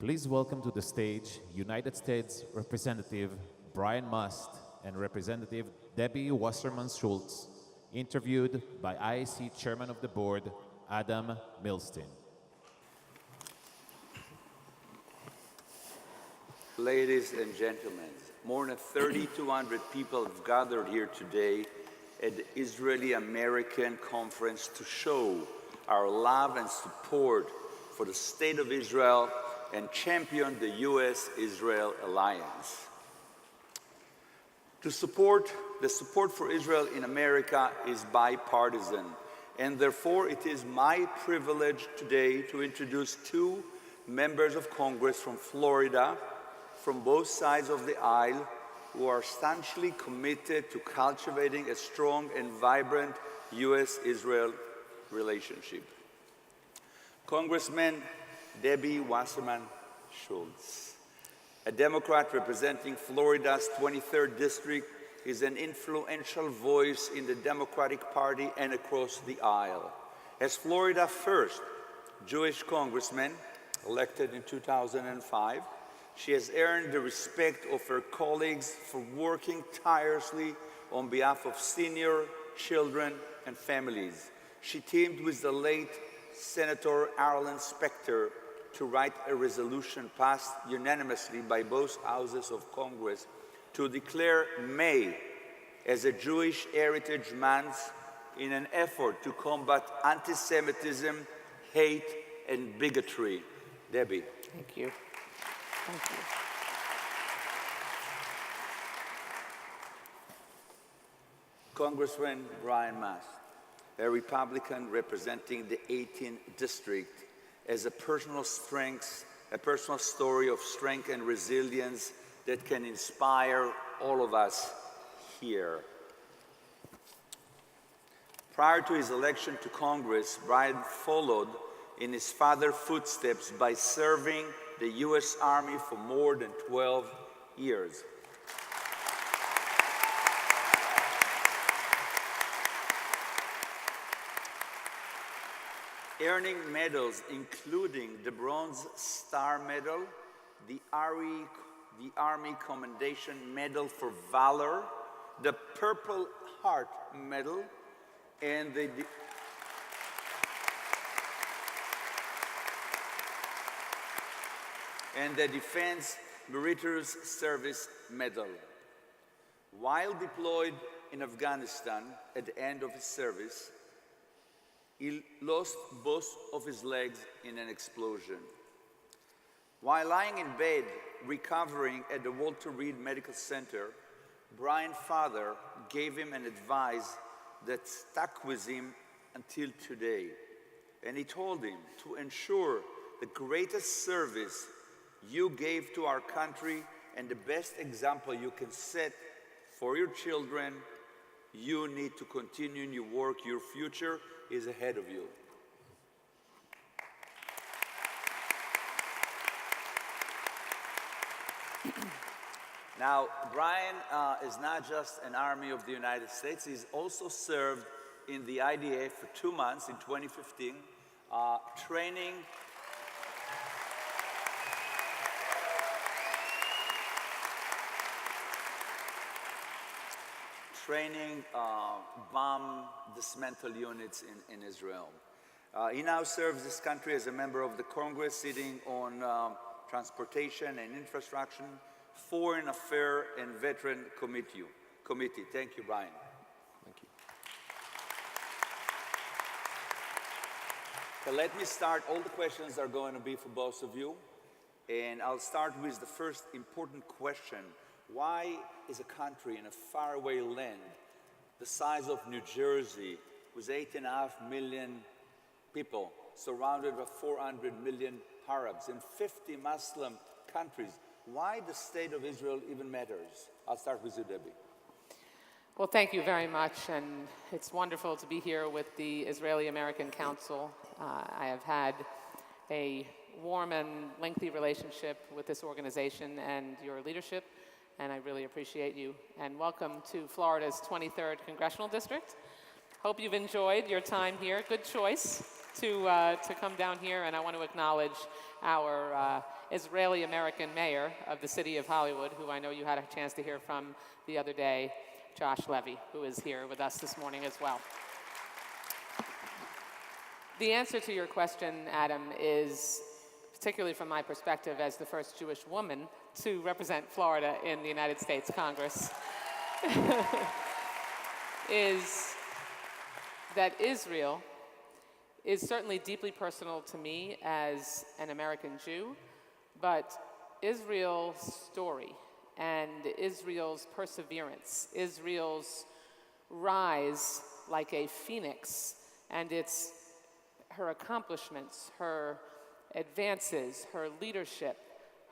Please welcome to the stage United States Representative Brian Mast and Representative Debbie Wasserman Schultz, interviewed by IAC Chairman of the Board, Adam Milstein. Ladies and gentlemen, more than 3,200 people have gathered here today at the Israeli-American Conference to show our love and support for the State of Israel and champion the U.S.-Israel alliance. The support for Israel in America is bipartisan, and therefore it is my privilege today to introduce two members of Congress from Florida, from both sides of the aisle, who are staunchly committed to cultivating a strong and vibrant U.S.-Israel relationship. Congressman Debbie Wasserman Schultz, a Democrat representing Florida's 23rd District, is an influential voice in the Democratic Party and across the aisle. As Florida's first Jewish congressman, elected in 2005, she has earned the respect of her colleagues for working tirelessly on behalf of senior, children, and families. She teamed with the late Senator Arlen Specter to write a resolution passed unanimously by both houses of Congress to declare May as a Jewish Heritage Month in an effort to combat anti-Semitism, hate, and bigotry. Debbie. Thank you. Thank you. Congressman Brian Mast, a Republican representing the 18th District, as a personal story of strength and resilience that can inspire all of us here. Prior to his election to Congress, Brian followed in his father's footsteps by serving the U.S. Army for more than 12 years. Earning medals including the Bronze Star Medal, the Army Commendation Medal for Valor, the Purple Heart Medal, and the Defense Meritorious Service Medal. While deployed in Afghanistan at the end of his service, he lost both of his legs in an explosion. While lying in bed recovering at the Walter Reed Medical Center, Brian's father gave him an advice that stuck with him until today. And he told him to ensure the greatest service you gave to our country and the best example you can set for your children, you need to continue in your work. Your future is ahead of you. Now, Brian is not just an Army of the United States, he's also served in the IDF for 2 months in 2015, training bomb dismantle units in Israel. He now serves this country as a member of the Congress, sitting on Transportation and Infrastructure, Foreign Affairs and Veteran Committee. Thank you, Brian. Thank you. So let me start. All the questions are going to be for both of you. And I'll start with the first important question. Why is a country in a faraway land the size of New Jersey, with 8.5 million people, surrounded by 400 million Arabs, in 50 Muslim countries, why the State of Israel even matters? I'll start with you, Debbie. Well, thank you very much, and it's wonderful to be here with the Israeli-American Council. I have had a warm and lengthy relationship with this organization and your leadership, and I really appreciate you. And welcome to Florida's 23rd Congressional District. Hope you've enjoyed your time here. Good choice to come down here, and I want to acknowledge our Israeli-American mayor of the city of Hollywood, who I know you had a chance to hear from the other day, Josh Levy, who is here with us this morning as well. The answer to your question, Adam, is, particularly from my perspective as the first Jewish woman to represent Florida in the United States Congress, is that Israel is certainly deeply personal to me as an American Jew, but Israel's story and Israel's perseverance, Israel's rise like a phoenix, and her accomplishments, her advances, her leadership,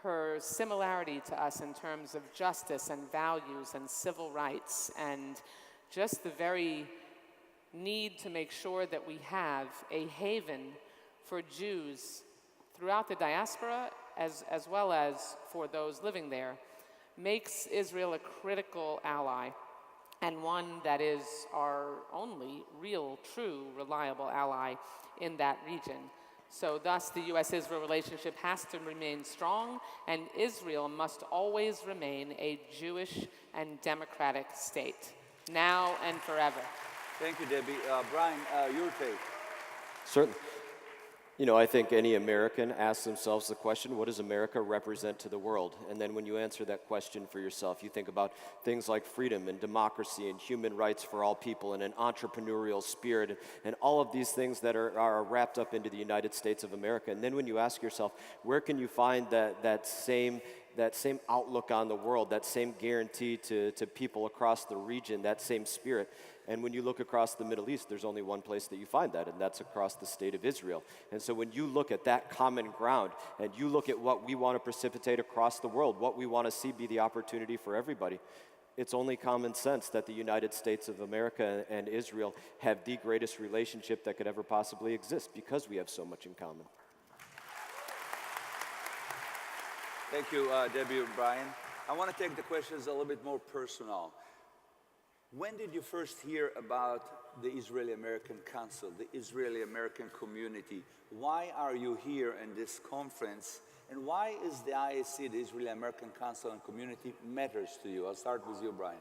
her similarity to us in terms of justice and values and civil rights, and just the very need to make sure that we have a haven for Jews throughout the diaspora as well as for those living there, makes Israel a critical ally and one that is our only real, true, reliable ally in that region. So thus, the U.S.-Israel relationship has to remain strong, and Israel must always remain a Jewish and democratic state, now and forever. Thank you, Debbie. Brian, your take. Certainly. You know, I think any American asks themselves the question, what does America represent to the world? And then when you answer that question for yourself, you think about things like freedom and democracy and human rights for all people and an entrepreneurial spirit and all of these things that are wrapped up into the United States of America. And then when you ask yourself, where can you find that same outlook on the world, that same guarantee to people across the region, that same spirit? And when you look across the Middle East, there's only one place that you find that, and that's across the state of Israel. And so when you look at that common ground, and you look at what we want to precipitate across the world, what we want to see be the opportunity for everybody, it's only common sense that the United States of America and Israel have the greatest relationship that could ever possibly exist because we have so much in common. Thank you, Debbie and Brian. I want to take the questions a little bit more personal. When did you first hear about the Israeli-American Council, the Israeli-American community? Why are you here in this conference? And why is the IAC, the Israeli-American Council and Community, matters to you? I'll start with you, Brian.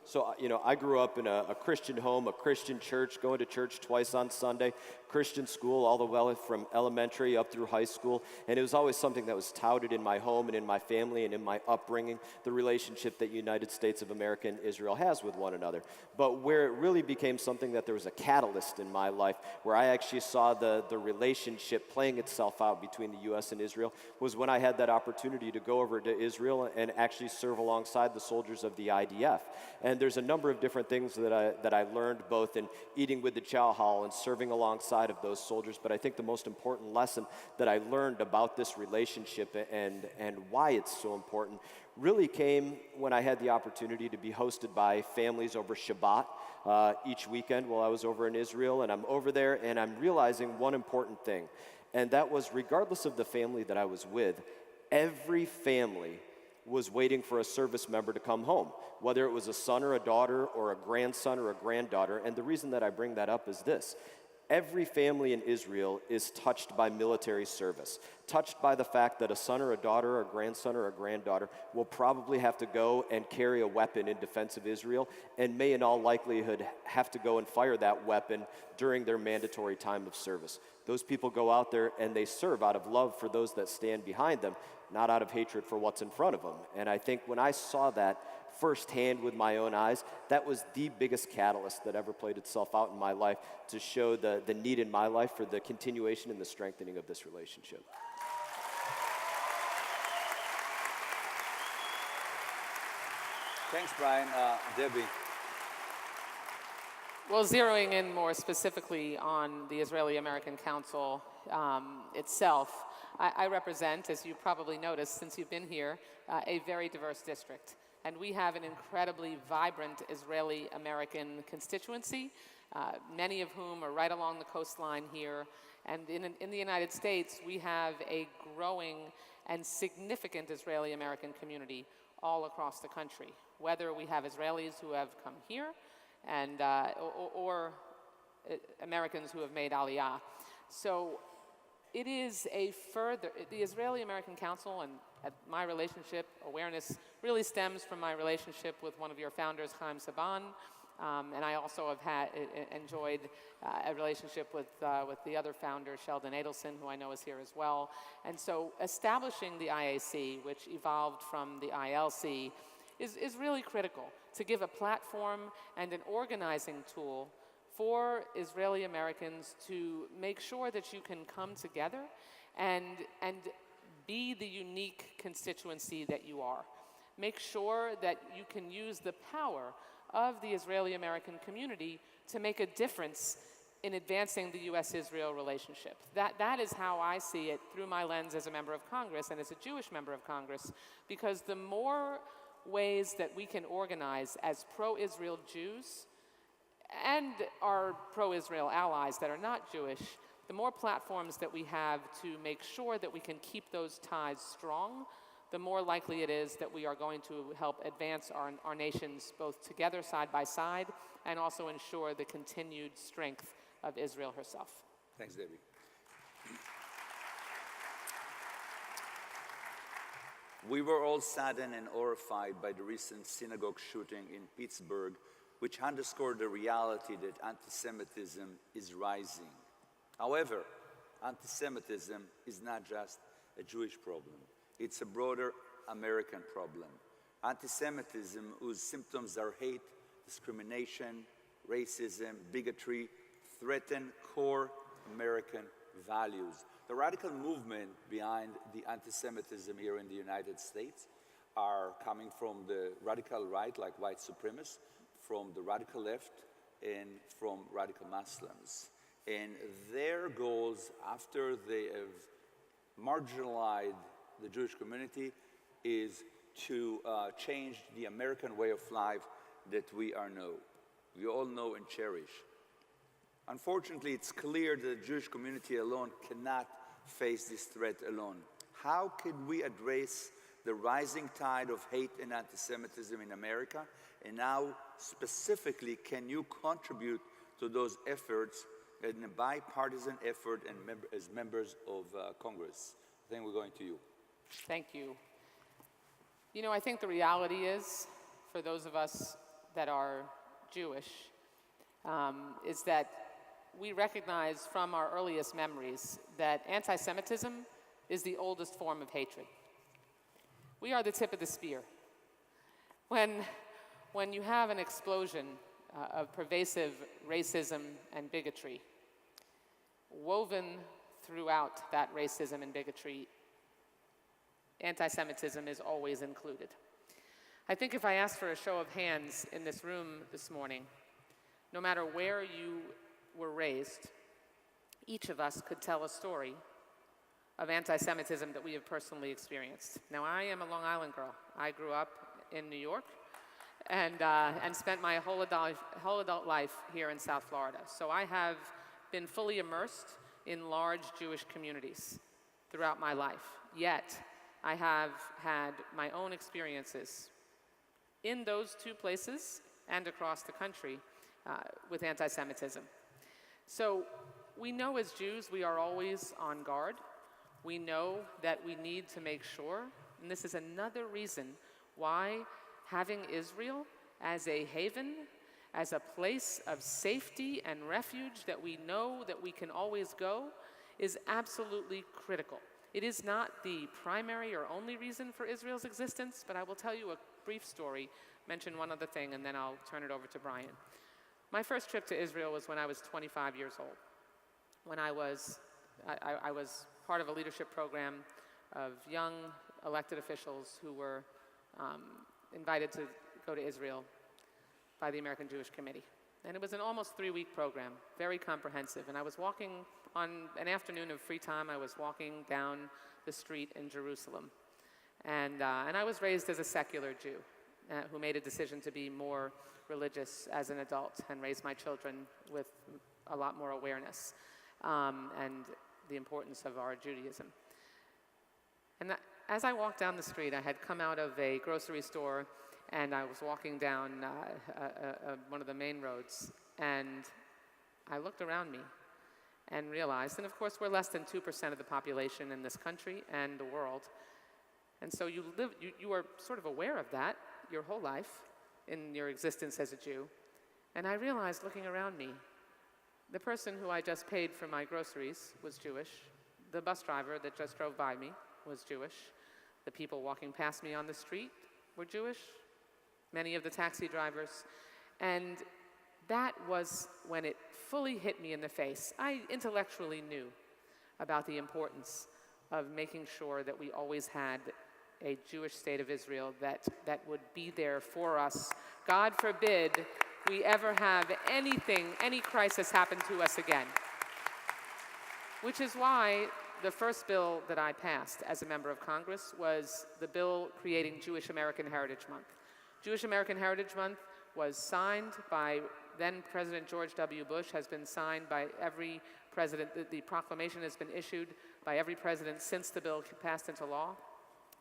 So you know, I grew up in a Christian home, a Christian church, going to church twice on Sunday, Christian school all the way from elementary up through high school. And it was always something that was touted in my home and in my family and in my upbringing, the relationship that United States of America and Israel has with one another. But where it really became something that there was a catalyst in my life, where I actually saw the relationship playing itself out between the U.S. and Israel, was when I had that opportunity to go over to Israel and actually serve alongside the soldiers of the IDF. And there's a number of different things that I learned, both in eating with the chow hall and serving alongside of those soldiers. But I think the most important lesson that I learned about this relationship and why it's so important really came when I had the opportunity to be hosted by families over Shabbat each weekend while I was over in Israel. And I'm over there and I'm realizing one important thing. And that was, regardless of the family that I was with, every family was waiting for a service member to come home, whether it was a son or a daughter or a grandson or a granddaughter. And the reason that I bring that up is this. Every family in Israel is touched by military service, touched by the fact that a son or a daughter or a grandson or a granddaughter will probably have to go and carry a weapon in defense of Israel and may in all likelihood have to go and fire that weapon during their mandatory time of service. Those people go out there and they serve out of love for those that stand behind them, not out of hatred for what's in front of them. And I think when I saw that firsthand with my own eyes, that was the biggest catalyst that ever played itself out in my life to show the need in my life for the continuation and the strengthening of this relationship. Thanks, Brian. Debbie. Well, zeroing in more specifically on the Israeli-American Council itself, I represent, as you probably noticed since you've been here, a very diverse district. And we have an incredibly vibrant Israeli-American constituency, many of whom are right along the coastline here. And in the United States, we have a growing and significant Israeli-American community all across the country, whether we have Israelis who have come here or Americans who have made Aliyah. So it is the Israeli-American Council and my relationship, awareness, really stems from my relationship with one of your founders, Chaim Saban, and I also have enjoyed a relationship with the other founder, Sheldon Adelson, who I know is here as well. And so establishing the IAC, which evolved from the ILC, is really critical to give a platform and an organizing tool for Israeli Americans to make sure that you can come together and be the unique constituency that you are. Make sure that you can use the power of the Israeli American community to make a difference in advancing the U.S.-Israel relationship. That is how I see it through my lens as a member of Congress and as a Jewish member of Congress, because the more ways that we can organize as pro-Israel Jews and our pro-Israel allies that are not Jewish, the more platforms that we have to make sure that we can keep those ties strong, the more likely it is that we are going to help advance our nations both together side by side and also ensure the continued strength of Israel herself. Thanks, Debbie. We were all saddened and horrified by the recent synagogue shooting in Pittsburgh, which underscored the reality that anti-Semitism is rising. However, anti-Semitism is not just a Jewish problem. It's a broader American problem. Anti-Semitism, whose symptoms are hate, discrimination, racism, bigotry, threaten core American values. The radical movement behind the anti-Semitism here in the United States are coming from the radical right, like white supremacists, from the radical left, and from radical Muslims. And their goals, after they have marginalized the Jewish community, is to change the American way of life that we all know and cherish. Unfortunately, it's clear that the Jewish community alone cannot face this threat alone. How can we address the rising tide of hate and anti-Semitism in America? And how specifically can you contribute to those efforts in a bipartisan effort and as members of Congress? I think we're going to you. Thank you. You know, I think the reality is, for those of us that are Jewish, is that we recognize from our earliest memories that anti-Semitism is the oldest form of hatred. We are the tip of the spear. When you have an explosion of pervasive racism and bigotry, woven throughout that racism and bigotry, anti-Semitism is always included. I think if I asked for a show of hands in this room this morning, no matter where you were raised, each of us could tell a story of anti-Semitism that we have personally experienced. Now, I am a Long Island girl. I grew up in New York and spent my whole adult life here in South Florida. So I have been fully immersed in large Jewish communities throughout my life. Yet, I have had my own experiences in those two places and across the country with anti-Semitism. So we know as Jews we are always on guard. We know that we need to make sure, and this is another reason why having Israel as a haven, as a place of safety and refuge that we know that we can always go, is absolutely critical. It is not the primary or only reason for Israel's existence, but I will tell you a brief story, mention one other thing, and then I'll turn it over to Brian. My first trip to Israel was when I was 25 years old, when I was part of a leadership program of young elected officials who were invited to go to Israel by the American Jewish Committee. And it was an almost 3-week program, very comprehensive. And I was walking on an afternoon of free time, I was walking down the street in Jerusalem. And I was raised as a secular Jew who made a decision to be more religious as an adult and raise my children with a lot more awareness and the importance of our Judaism. And as I walked down the street, I had come out of a grocery store and I was walking down one of the main roads, and I looked around me, and realized, and of course we're less than 2% of the population in this country and the world, and so you are sort of aware of that your whole life in your existence as a Jew. And I realized looking around me, the person who I just paid for my groceries was Jewish. The bus driver that just drove by me was Jewish. The people walking past me on the street were Jewish. Many of the taxi drivers. And that was when it fully hit me in the face. I intellectually knew about the importance of making sure that we always had a Jewish state of Israel that would be there for us. God forbid we ever have any crisis happen to us again. Which is why the first bill that I passed as a member of Congress was the bill creating Jewish American Heritage Month. Jewish American Heritage Month was signed by then President George W. Bush, has been signed by every president. The proclamation has been issued by every president since the bill passed into law.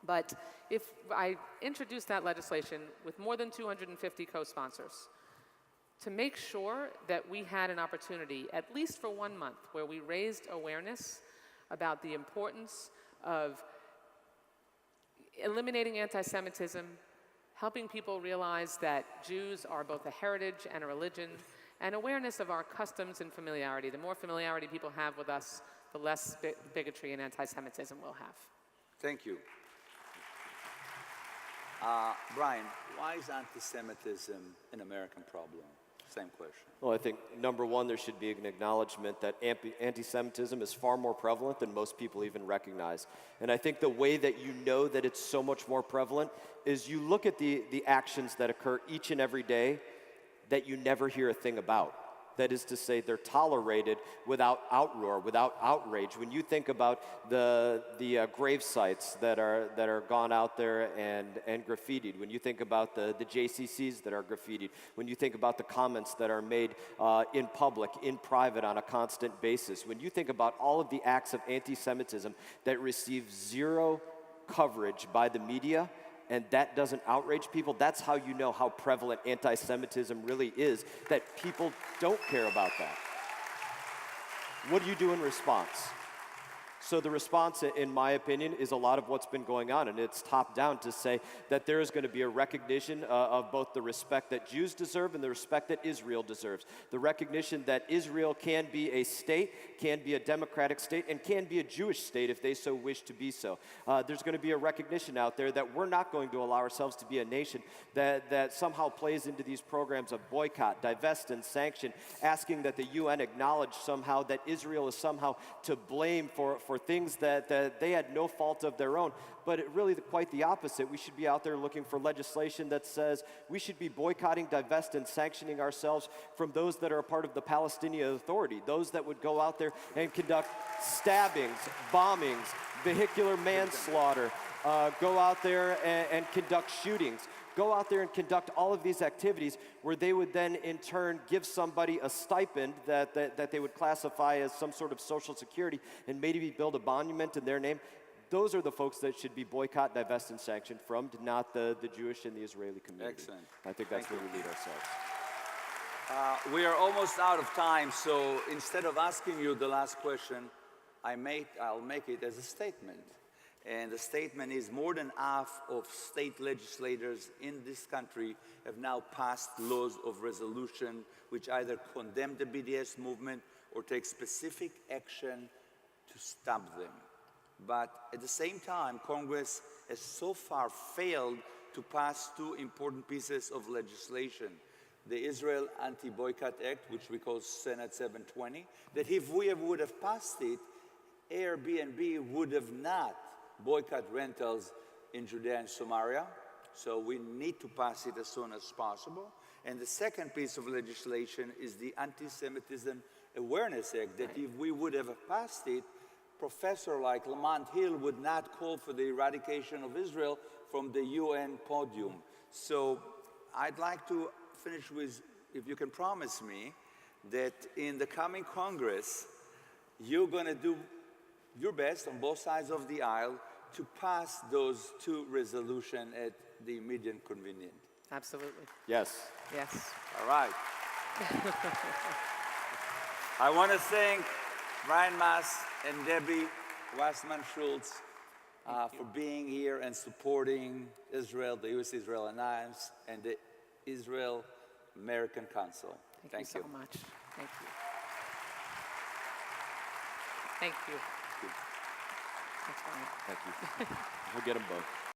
But if I introduced that legislation with more than 250 co-sponsors to make sure that we had an opportunity, at least for 1 month, where we raised awareness about the importance of eliminating anti-Semitism, helping people realize that Jews are both a heritage and a religion, and awareness of our customs and familiarity. The more familiarity people have with us, the less bigotry and anti-Semitism we'll have. Thank you. Brian, why is anti-Semitism an American problem? Same question. Well, I think, number one, there should be an acknowledgement that anti-Semitism is far more prevalent than most people even recognize. And I think the way that you know that it's so much more prevalent is you look at the actions that occur each and every day that you never hear a thing about. That is to say, they're tolerated without outroar, without outrage. When you think about the grave sites that are gone out there and graffitied, when you think about the JCCs that are graffitied, when you think about the comments that are made in public, in private, on a constant basis, when you think about all of the acts of anti-Semitism that receive zero coverage by the media, and that doesn't outrage people, that's how you know how prevalent anti-Semitism really is, that people don't care about that. What do you do in response? So the response, in my opinion, is a lot of what's been going on, and it's top down to say that there is going to be a recognition of both the respect that Jews deserve and the respect that Israel deserves. The recognition that Israel can be a state, can be a democratic state, and can be a Jewish state if they so wish to be so. There's going to be a recognition out there that we're not going to allow ourselves to be a nation that somehow plays into these programs of boycott, divest, and sanction, asking that the UN acknowledge somehow that Israel is somehow to blame for things that they had no fault of their own, but really quite the opposite. We should be out there looking for legislation that says we should be boycotting, divest, and sanctioning ourselves from those that are a part of the Palestinian Authority, those that would go out there and conduct stabbings, bombings, vehicular manslaughter, go out there and conduct shootings. Go out there and conduct all of these activities where they would then in turn give somebody a stipend that they would classify as some sort of social security and maybe build a monument in their name. Those are the folks that should be boycott, divest, and sanctioned from, not the Jewish and the Israeli community. Excellent. I think that's where we lead ourselves. We are almost out of time, so instead of asking you the last question, I'll make it as a statement. And the statement is more than half of state legislators in this country have now passed laws of resolution which either condemn the BDS movement or take specific action to stop them. But at the same time, Congress has so far failed to pass two important pieces of legislation. The Israel Anti-Boycott Act, which we call Senate 720, that if we would have passed it, Airbnb would have not boycott rentals in Judea and Samaria. So we need to pass it as soon as possible. And the second piece of legislation is the Anti-Semitism Awareness Act, that if we would have passed it, professor like Lamont Hill would not call for the eradication of Israel from the UN podium. So I'd like to finish with, if you can promise me, that in the coming Congress, you're going to do your best on both sides of the aisle to pass those two resolutions at the immediate convenience. Absolutely. Yes. Yes. All right. I want to thank Brian Mast and Debbie Wasserman Schultz for being here and supporting Israel, the U.S.-Israel Alliance, and the Israel-American Council. Thank you so much. Thank you. Thank you. That's fine. Thank you. We'll get them both.